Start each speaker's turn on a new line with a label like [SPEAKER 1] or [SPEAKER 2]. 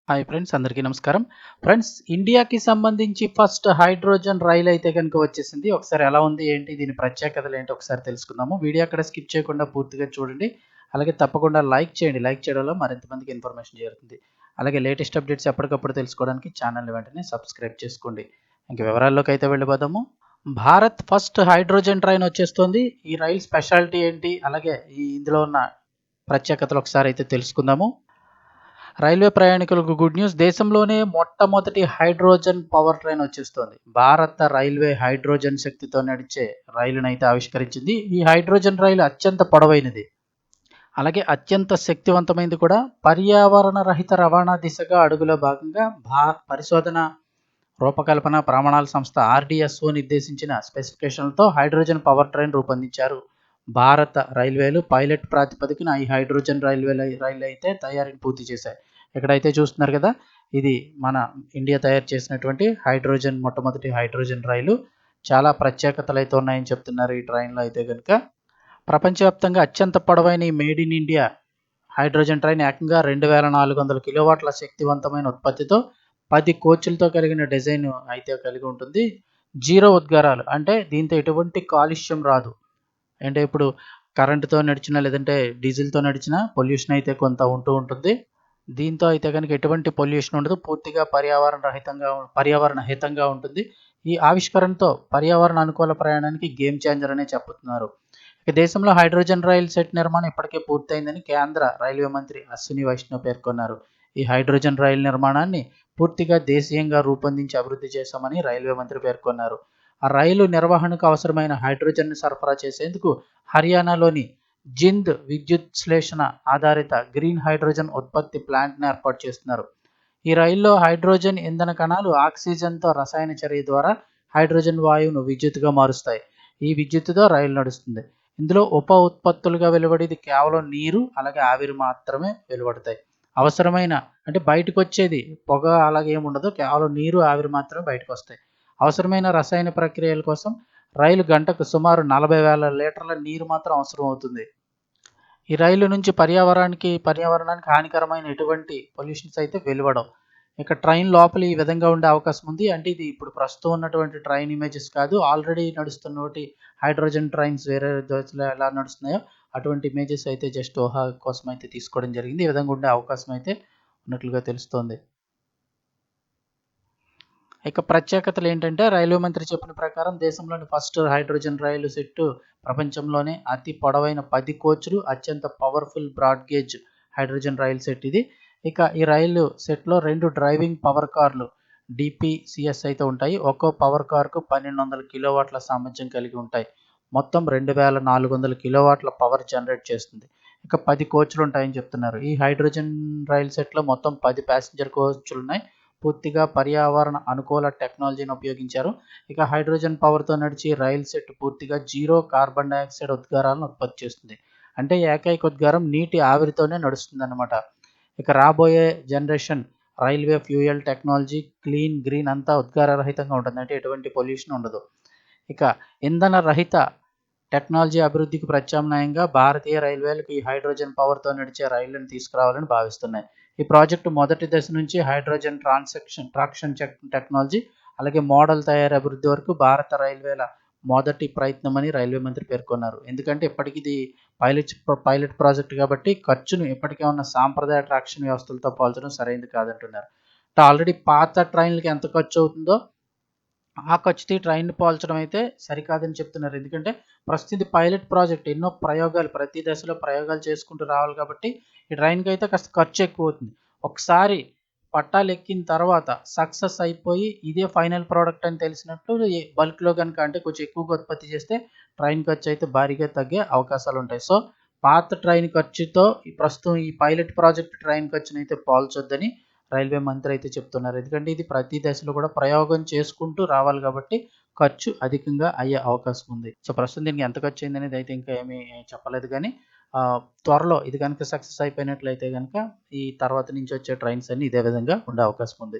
[SPEAKER 1] Hi friends, అందరికీ నమస్కారం. Friends, ఇండియాకి సంబంధించి ఫస్ట్ హైడ్రోజన్ రైలు అయితే కనుక వచ్చేసింది. ఒకసారి ఎలా ఉంది, ఏంటి, దీని ప్రత్యేకతలు ఏంటి ఒకసారి తెలుసుకుందాము. వీడియో అక్కడ స్కిప్ చేయకుండా పూర్తిగా చూడండి. అలాగే తప్పకుండా లైక్ చేయండి. లైక్ చేయడం వల్ల మరింత మందికి ఇన్ఫర్మేషన్ చేరుతుంది. అలాగే లేటెస్ట్ అప్డేట్స్ ఎప్పటికప్పుడు తెలుసుకోవడానికి ఛానల్ వెంటనే సబ్స్క్రైబ్ చేసుకోండి. ఇంక వివరాల్లోకి అయితే వెళ్ళిపోదాము. భారత్ ఫస్ట్ హైడ్రోజన్ ట్రైన్ వచ్చేస్తుంది. ఈ రైలు స్పెషాలిటీ ఏంటి, అలాగే ఇందులో ఉన్న ప్రత్యేకతలు ఒకసారి అయితే తెలుసుకుందాము. రైల్వే ప్రయాణికులకు గుడ్ న్యూస్. దేశంలోనే మొట్టమొదటి హైడ్రోజన్ పవర్ ట్రైన్ వచ్చేస్తోంది. భారత రైల్వే హైడ్రోజన్ శక్తితో నడిచే రైలునైతే ఆవిష్కరించింది. ఈ హైడ్రోజన్ రైలు అత్యంత పొడవైనది, అలాగే అత్యంత శక్తివంతమైనది కూడా. పర్యావరణ రహిత రవాణా దిశగా అడుగులో భాగంగా పరిశోధన, రూపకల్పన, ప్రమాణాల సంస్థ RDSO నిర్దేశించిన స్పెసిఫికేషన్లతో హైడ్రోజన్ పవర్ ట్రైన్ రూపొందించారు. భారత రైల్వేలు పైలట్ ప్రాతిపదికన ఈ హైడ్రోజన్ రైలు అయితే తయారీని పూర్తి చేశాయి. ఇక్కడైతే చూస్తున్నారు కదా, ఇది మన ఇండియా తయారు చేసినటువంటి మొట్టమొదటి హైడ్రోజన్ రైలు. చాలా ప్రత్యేకతలు అయితే ఉన్నాయని చెప్తున్నారు ఈ ట్రైన్లో అయితే కనుక. ప్రపంచవ్యాప్తంగా అత్యంత పొడవైన ఈ made in India hydrogen train ఏకంగా 2400 కిలోవాట్ల శక్తివంతమైన ఉత్పత్తితో 10 కోచ్లతో కలిగిన డిజైన్ అయితే కలిగి ఉంటుంది. జీరో ఉద్గారాలు, అంటే దీంతో ఎటువంటి కాలుష్యం రాదు. అంటే ఇప్పుడు కరెంటుతో నడిచినా లేదంటే డీజిల్తో నడిచినా పొల్యూషన్ అయితే కొంత ఉంటూ ఉంటుంది. దీంతో అయితే కనుక ఎటువంటి పొల్యూషన్ ఉండదు. పూర్తిగా పర్యావరణ హితంగా ఉంటుంది. ఈ ఆవిష్కరణతో పర్యావరణ అనుకూల ప్రయాణానికి గేమ్ చేంజర్ అనే చెప్తున్నారు. ఇక దేశంలో హైడ్రోజన్ రైలు సెట్ నిర్మాణం ఇప్పటికే పూర్తయిందని కేంద్ర రైల్వే మంత్రి అశ్విని వైష్ణవ్ పేర్కొన్నారు. ఈ హైడ్రోజన్ రైలు నిర్మాణాన్ని పూర్తిగా దేశీయంగా రూపొందించి అభివృద్ధి చేశామని రైల్వే మంత్రి పేర్కొన్నారు. ఆ రైలు నిర్వహణకు అవసరమైన హైడ్రోజన్ సరఫరా చేసేందుకు హర్యానాలోని జింద్ విద్యుత్శ్లేషణ ఆధారిత గ్రీన్ హైడ్రోజన్ ఉత్పత్తి ప్లాంట్ని ఏర్పాటు చేస్తున్నారు. ఈ రైల్లో హైడ్రోజన్ ఇంధన కణాలు ఆక్సిజన్తో రసాయన చర్య ద్వారా హైడ్రోజన్ వాయువును విద్యుత్తుగా మారుస్తాయి. ఈ విద్యుత్తుతో రైలు నడుస్తుంది. ఇందులో ఉప ఉత్పత్తులుగా వెలువడేది కేవలం నీరు, అలాగే ఆవిరి మాత్రమే వెలువడతాయి. అవసరమైన, అంటే బయటకు వచ్చేది పొగ అలాగే ఏముండదు, కేవలం నీరు, ఆవిరి మాత్రమే బయటకు వస్తాయి. అవసరమైన రసాయన ప్రక్రియల కోసం రైలు గంటకు సుమారు 40,000 లీటర్ల నీరు మాత్రం అవసరం అవుతుంది. ఈ రైలు నుంచి పర్యావరణానికి హానికరమైన ఎటువంటి పొల్యూషన్స్ అయితే వెలువడవు. ఇక ట్రైన్ లోపల ఈ విధంగా ఉండే అవకాశం ఉంది. అంటే ఇది ఇప్పుడు ప్రస్తుతం ఉన్నటువంటి ట్రైన్ ఇమేజెస్ కాదు, ఆల్రెడీ నడుస్తున్నటి హైడ్రోజన్ ట్రైన్స్ వేరే దేశాల్లో ఎలా నడుస్తున్నాయో అటువంటి ఇమేజెస్ అయితే జస్ట్ ఊహ కోసం అయితే తీసుకోవడం జరిగింది. ఈ విధంగా ఉండే అవకాశం అయితే ఉన్నట్లుగా తెలుస్తోంది. ఇక ప్రత్యేకతలు ఏంటంటే, రైల్వే మంత్రి చెప్పిన ప్రకారం దేశంలోని ఫస్ట్ హైడ్రోజన్ రైలు సెట్ ప్రపంచంలోనే అతి పొడవైన 10 కోచ్లు, అత్యంత పవర్ఫుల్ బ్రాడ్ గేజ్ హైడ్రోజన్ రైలు సెట్ ఇది. ఇక ఈ రైలు సెట్లో 2 డ్రైవింగ్ పవర్ కార్లు DPCS అయితే ఉంటాయి. ఒక్కో పవర్ కార్కు 1200 కిలోవాట్ల సామర్థ్యం కలిగి ఉంటాయి. మొత్తం 2400 కిలోవాట్ల పవర్ జనరేట్ చేస్తుంది. ఇక 10 కోచ్లు ఉంటాయని చెప్తున్నారు. ఈ హైడ్రోజన్ రైలు సెట్లో మొత్తం 10 ప్యాసింజర్ కోచ్లు ఉన్నాయి. పూర్తిగా పర్యావరణ అనుకూల టెక్నాలజీని ఉపయోగించారు. ఇక హైడ్రోజన్ పవర్తో నడిచి రైలు సెట్ పూర్తిగా జీరో కార్బన్ డైఆక్సైడ్ ఉద్గారాలను ఉత్పత్తి చేస్తుంది. అంటే ఏకైక ఉద్గారం నీటి ఆవిరితోనే నడుస్తుందన్నమాట. ఇక రాబోయే generation railway fuel technology clean, green అంతా ఉద్గార రహితంగా ఉంటుంది. అంటే ఎటువంటి పొల్యూషన్ ఉండదు. ఇక ఇంధన రహిత టెక్నాలజీ అభివృద్ధికి ప్రత్యామ్నాయంగా భారతీయ రైల్వేలకు ఈ హైడ్రోజన్ పవర్తో నడిచే రైళ్లను తీసుకురావాలని భావిస్తున్నాయి. ఈ ప్రాజెక్టు మొదటి దశ నుంచి హైడ్రోజన్ ట్రాక్షన్ టెక్నాలజీ, అలాగే మోడల్ తయారీ అభివృద్ధి వరకు భారత రైల్వేల మొదటి ప్రయత్నమని రైల్వే మంత్రి పేర్కొన్నారు. ఎందుకంటే ఇప్పటికి ఇది పైలట్ ప్రాజెక్ట్ కాబట్టి ఖర్చును ఇప్పటికే ఉన్న సాంప్రదాయ ట్రాక్షన్ వ్యవస్థలతో పోల్చడం సరైనది కాదంటున్నారు. ఆల్రెడీ పాత ట్రైన్లకి ఎంత ఖర్చు అవుతుందో ఆ ఖర్చుతో ట్రైన్ పోల్చడం అయితే సరికాదని చెప్తున్నారు. ఎందుకంటే ప్రస్తుతం పైలట్ ప్రాజెక్ట్, ఎన్నో ప్రయోగాలు, ప్రతి దశలో ప్రయోగాలు చేసుకుంటూ రావాలి కాబట్టి ఈ ట్రైన్కి అయితే కాస్త ఖర్చు ఎక్కువ అవుతుంది. ఒకసారి పట్టాలు ఎక్కిన తర్వాత సక్సెస్ అయిపోయి ఇదే ఫైనల్ ప్రోడక్ట్ అని తెలిసినట్టు బల్క్లో కనుక, అంటే కొంచెం ఎక్కువగా ఉత్పత్తి చేస్తే ట్రైన్ ఖర్చు అయితే భారీగా తగ్గే అవకాశాలు ఉంటాయి. సో పాత ట్రైన్ ఖర్చుతో ప్రస్తుతం ఈ పైలట్ ప్రాజెక్ట్ ట్రైన్ ఖర్చును అయితే పోల్చొద్దని రైల్వే మంత్రి అయితే చెప్తున్నారు. ఎందుకంటే ఇది ప్రతి దశలో కూడా ప్రయోగం చేసుకుంటూ రావాలి కాబట్టి ఖర్చు అధికంగా అయ్యే అవకాశం ఉంది. సో ప్రస్తుతం దీనికి ఎంత ఖర్చు అయింది అనేది అయితే ఇంకా ఏమీ చెప్పలేదు. కానీ త్వరలో ఇది కనుక సక్సెస్ అయిపోయినట్లయితే కనుక ఈ తర్వాత నుంచి వచ్చే ట్రైన్స్ అన్ని ఇదే విధంగా ఉండే అవకాశం ఉంది.